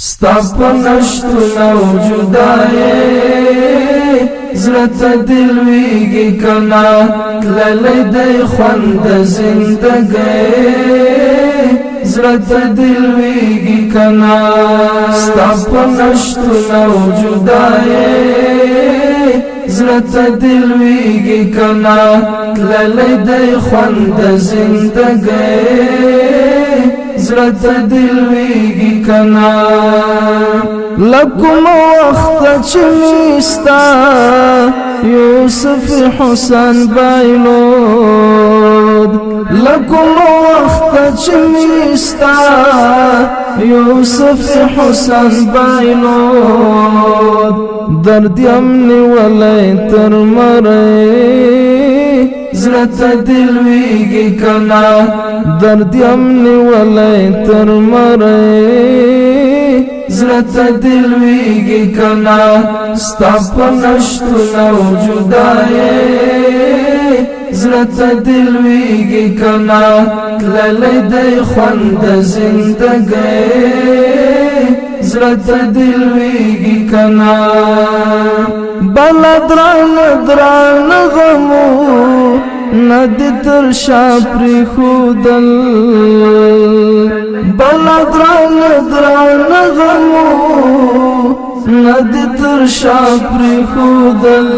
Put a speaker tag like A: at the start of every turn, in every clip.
A: ستا په نشتون او جدایې زړه ته دل ویږي کنا تللی دی خوند د زندګۍ زړه ته دل ویږي کنا ستا په نشتون او جدایې زړه ته دل ویږي کنا تللی دی خوند د زندګۍ زړه ته دل ویږي کنا لکم وخت چې میستا یوسف حسین بایلود لکم وخت چې میستا یوسف حسین بایلود درد یمنی ولی تر مری زړه ته دل ویږي کنا درد یمنی ولی تر مری زړه ته دل ویږي کنا ستا په نشتون او جدایې زړه ته دل ویږي کنا تللی دی خوند د زندګۍ زړه ته دل ویږي کنا بلا دران غمو ندی تر شا پریخودل بلا دران غمو ندی تر شا پریخودل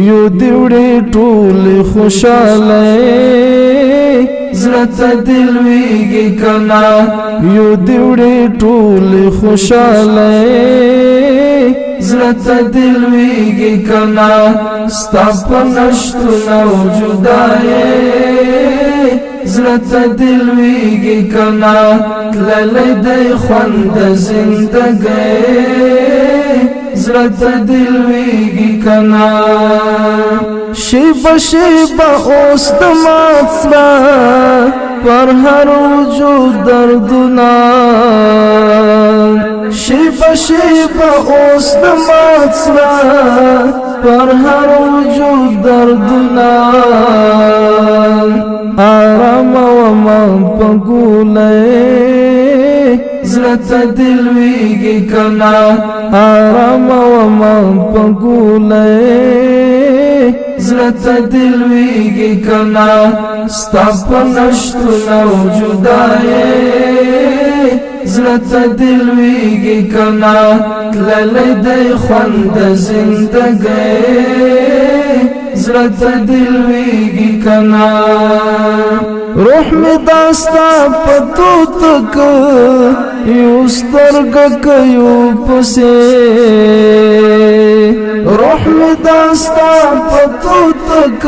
A: یو دیوڑی ټولی خوشالی زړه ته دل ویږي کنا یو دیوڑی ټولی خوشالی زړه ته دل ویږي کنا ستا په نشتون او جدایې زړه ته دل ویږي کنا تللی دی خوند د زندګۍ زړه ته دل ویږي کنا شیبه شیبه اوس د مات زړه پر هر وجود دردونه شیبه شیبه اوس د مات زړه پر هر وجود دردونه آرام وما په ګولۍ زړه ته دل ویږي کنا آرام وما په ګولۍ زړه ته دل ویږي کنا ستا په نشتون او جدایې زړه ته دل ویږي کنا تللی دی خوند د زندګۍ زړه ته دل ویږي کنا روح می داستا پتو تک یو سترګک یو پسې روح می داستا پتو تک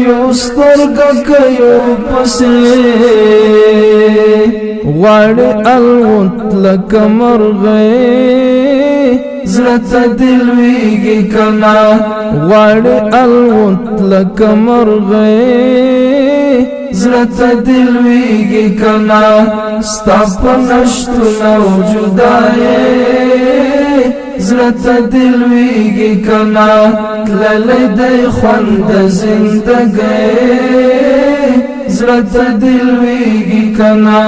A: یو سترګک یو پسې غواړي الوت لکه مرغۍ زړه ته دل ویږي کنا غواړي الوت لکه مرغۍ زړه ته دل ویږي کنا ستا په نشتون او جدایې زړه ته دل ویږي کنا تللی دی خوند د زندګۍ زړه ته دل ویږي کنا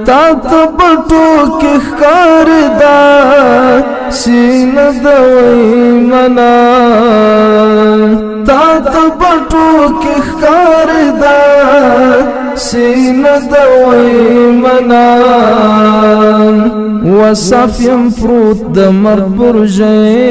A: تا ته بټو کې ښکارېدا سینه د ویمنا تا ته بټو کې ښکارېدا سینه د ویمنا وصف یم پروت د مرګ برژۍ